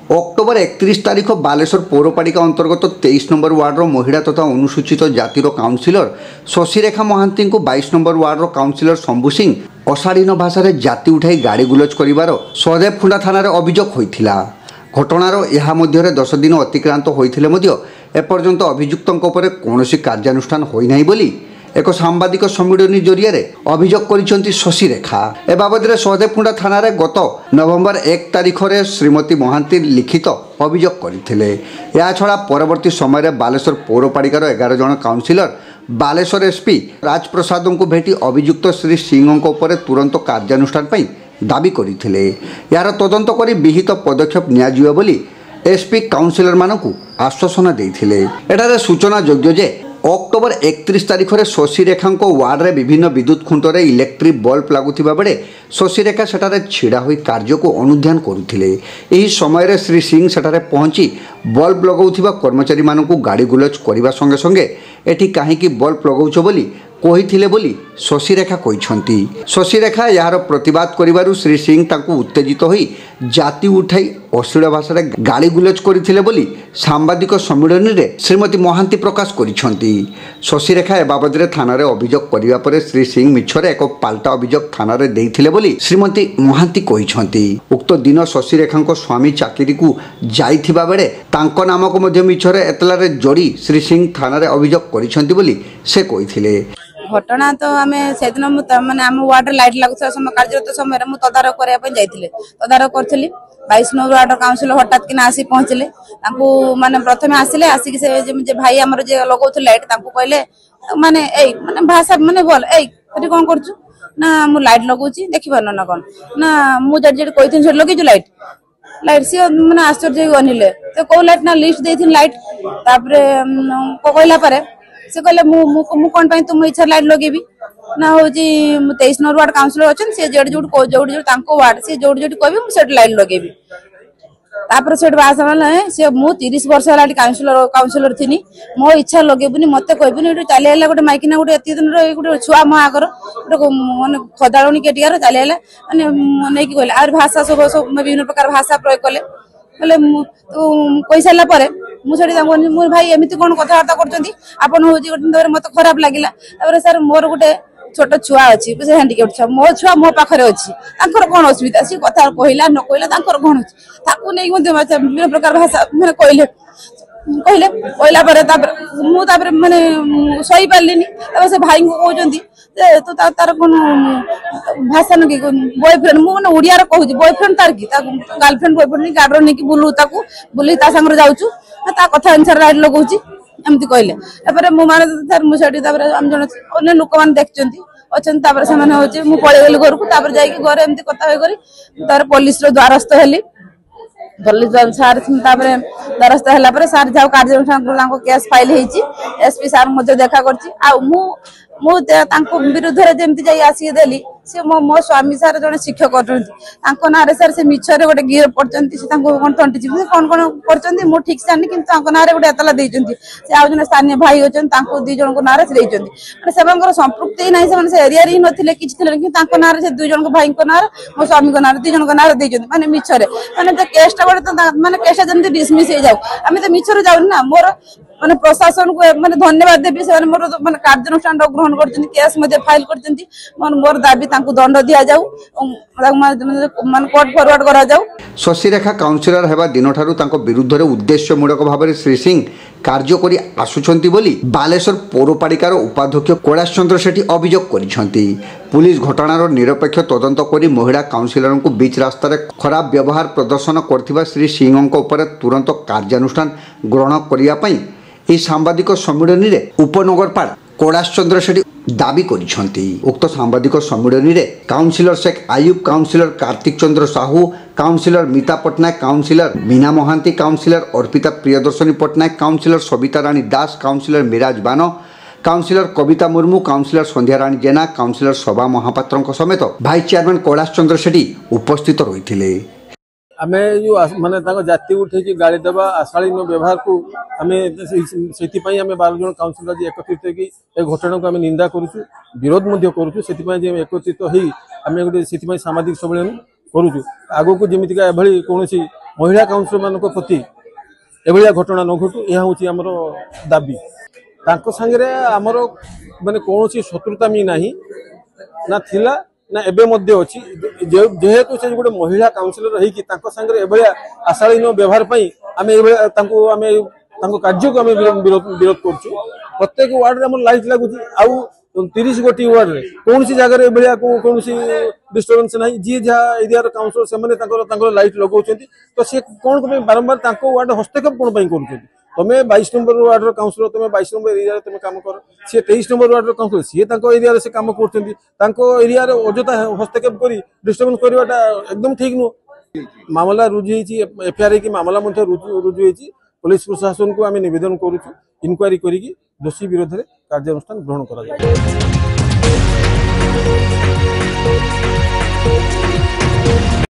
October 31 तारीख बालेश्वर पौरपालिका अंतर्गत 23 number वार्डर महिला तथा अनुसूचित जातिर काउनसिलर शशिरेखा महांती को 22 नंबर वार्डर काउनसिलर शंभु सिंह अशालीन भाषा जाति उठाई गाड़ी गुलज कर सहदेवखुंडा थाना अभियोग होता। घटनार यह 10 दिन अतिक्रांत होते एपर्यंत अभियुक्तों कौन कार्यानुष्ठान होना बोली एक सांबादिक सम्मेलन जरिया अभियोग कर शशिरेखा। ए बाबद सहदेवखुंडा थाना गत नवेम्बर 1 तारीख में श्रीमती महांती लिखित अभियोग करते। या छड़ा परवर्ती समय बालेश्वर पौरपालिकार 11 जन काउनसिलर बालेश्वर एसपी राजप्रसाद को भेटी अभियुक्त श्री सिंह तुरंत कार्यानुष्ठान दाबी करते। यार तदंत कर विहित पदक्षेप नियाजिबो बोली एसपी काउनसिलर मानकु आश्वासन देइथिले। एटारे सूचना योग्य जे अक्टोबर 31 तारीख में शशिरेखा वार्ड में विभिन्न विद्युत खुंटर इलेक्ट्रिक बल्ब लगुवा बेले शशिरेखा सेठारे छिड़ा हुई कार्य को अनुध्यान करुथिले। एही समय श्री सिंह सेठारे पहुंची बल्ब लगाउथिबा कर्मचारी मानकु गाड़ी गुलज करने संगे संगे एठी काहेकि बल्ब लगाउछ बोली कहिथिले बोली शशिरेखा कहिसंती। शशिरेखा यार प्रतिवाद करिबारु श्री सिंह तांकु उत्तेजित होई जाति उठाई अश्लील भाषा गाड़ी गुलज करथिले बोली सांबादिक सम्मेलन में श्रीमती महांती प्रकाश करिसंती। शशिरेखा ए बाबद थाना अभियोग करिबा परे श्री सिंह मिछरे एक पाल्टा अभियोग थाना देइथिले बोली श्रीमती महांती कहिसंती। उक्त दिन शशिरेखा स्वामी चाकरी को जाइथिबा बेले तांको नाम को मध्य मिछरे एतलारे जोड़ी श्री सिंह थाना अभियोग करिसंती बोली से कहिथिले। घटना तो आम से दिन मैंने आम वार्ड लाइट लगुवा समय कार्यरत समय मुझे तदारख करने तदारख करी 22 नंबर वार्ड काउनसिल हठात कि आसी पहुँचले माने प्रथम आसिले आसिक से भाई आमर जे लगौ लाइट कहले माने माने भाषा माने बोल एटी कौन कर ना मु लाइट लगौची देखी पार ना कौन ना मुझे कही लगे लाइट लाइट सी मैंने आश्चर्य अनिले तो कौ लाइट ना लिस्ट देती लाइट कहला से कहले मु कौन तुम इच्छा लाइट लगेबी ना हूँ 23 नंबर वार्ड काउनसिलर अच्छा सी जो वार्ड सी जो कह लाइट लगेबी से बात सी मु 30 वर्ष है काउनसिलर थी मो इच्छा लगेबुनि मत कहबुनि चली गोटे माइकिना गोटे एत दिन गोटे छुआ मो आगर गोटे मानने खदाड़ी केटिकार चली नहीं कहले आर भाषा सब विभिन्न प्रकार भाषा प्रयोग कले बोले कही सारापर मुझे मोर भाई एमती कौन कथबार्ता कर मत खराब लगे सर मोर गोटे छोट छुआ अच्छी हैंडिकेप छुआ मो छुआ मो पाखे अच्छी कौन असुविधा सी कथा कहला न कहला कौन अच्छी विभिन्न प्रकार भाषा मैंने कहले कहला मुझे माने सही पार्ली से भाई को कहते तो तार कौन भाषा न कि बॉयफ्रेंड मुझे ओडिया कहूँ बॉयफ्रेंड तार कि गर्लफ्रेंड बॉयफ्रेंड गाड़ी नहीं बुलू बुली जाऊँ कथा अनुसार लाइट लगौची एमती कहले मुझे मुझे आम जन अन्य लोक मैंने देखते अच्छा से पलैगली घर को घर एमती कथा होकर पुलिस द्वारस्थ हेली पुलिस सार द्वारस्थ है सार जहाँ कार्यानुष्ठान केस फाइल एसपी सार मुझे देखा विरुद्ध जमी आसिक देली सी मो स्वामी सार जड़े शिक्षक ना सार से मिछरे गोटे गिर पड़ती कौन थंटी कौन कौन कर ठीक से जानी कि ना गोटे एतला से आज जन स्थानीय भाई अच्छे दुई जन ना से संपृक्ति ना से एरिया ही नथिले कि ना से दुई जन भाई ना मो स्वामी ना दुई जन ना माने मिछरे माने केसटा गोटे माने केसटा जमी डिसमिस हो जाऊ आम तो मिछर जाऊनी ना मोर माने प्रशासन को माने धन्यवाद देवी से मोर माने कार्यानुष्ठान ग्रहण कर फाइल कर मोर दाबी दंड दि जाऊ माने कोर्ट फॉरवर्ड करा जाऊ। शशिरेखा काउनसिलर हेबा दिन ठारू तांको विरुद्ध रे उद्देश्यमूलक भाव श्री सिंह कार्य करी आसुछंती बोली बालेश्वर पौरपालिकार उपाध्यक्ष कैलाश चंद्र सेठी अभियोग करिसंती। पुलिस घटनार निरपेक्ष तदंत करी महिला काउनसिलर को बीच रास्ता रे खराब व्यवहार प्रदर्शन करथिबा श्री सिंह तुरंत कार्यानुष्ठान ग्रहण करिया पई एही सांबादिक सम्मेलन में उपनगरपाल कैलाश चंद्र सेठी दाबी करिसंती। उक्त सांबादिक सम्मेलन में councillor Sheikh Ayub, councillor Kartik Chandra Sahu, councillor Mita Pattanaik, councillor Meena Mahanti, councillor Arpita Priyadarshini Pattanaik, councillor Sabita Rani Das, councillor Miraj Bano, councillor Kavita Murmu, councillor Sandhya Rani Jena, councillor Shobha Mahapatra समेत भाइस चेयरमैन कैलाश चंद्र सेठी उपस्थित रही। आम जो माने जाति उठे गाड़ी देवा आशालीन व्यवहार को आम से 12 जन काउनसिलर एकत्रित हो घटना को आम निंदा करुचु विरोध करुचु एकत्रित हो आम गोटे सामाजिक सम्मेलन करुचु आगो को जमीका एभली कौन महिला काउंसिलर मान प्रति एभलिया घटना न घटू यह हूँ आमर दाबी तांको संगे आमर माने कौन शत्रुता भी नहीं ना थिला ना एबे मध्य अछि जेहेतु से गोटे महिला काउंसिलर रही कि तांको संगे एभलिया आशालीन व्यवहार पई आमे एभलिया तांको आमे तांको कार्य को आमे विरोध करछु प्रत्येक वार्ड रे हमर लाइट लागुची आउ 30 गोटी वार्ड रे कौन सी जगह रे एभलिया कौन सी डिस्टर्बेंस नहीं जी जहाँ एरिया रो काउंसिलर से माने तांको लाइट लगौछंती तो से कोन को बारंबार तांको वार्ड हस्तक्षेप कोन पई करूछंती तुम्हें 22 नंबर वार्ड रो काउंसिलर तुम्हें 22 नंबर एरिया रे तुम काम कर सी 23 नंबर वार्ड रो काउंसिलर सी तांको एरिया रे से काम करछंती तांको एरिया रे अजता हस्तक्षेप करी डिस्टर्बेंस करवाटा एकदम ठीक नो मामला रुजु हेची एफआईआर की मामला मध्ये रुजु हेची पुलिस प्रशासन को आमे निवेदन करूछु इनक्वायरी करी दोषी विरोध रे कार्यानुष्ठान ग्रहण करा जाय।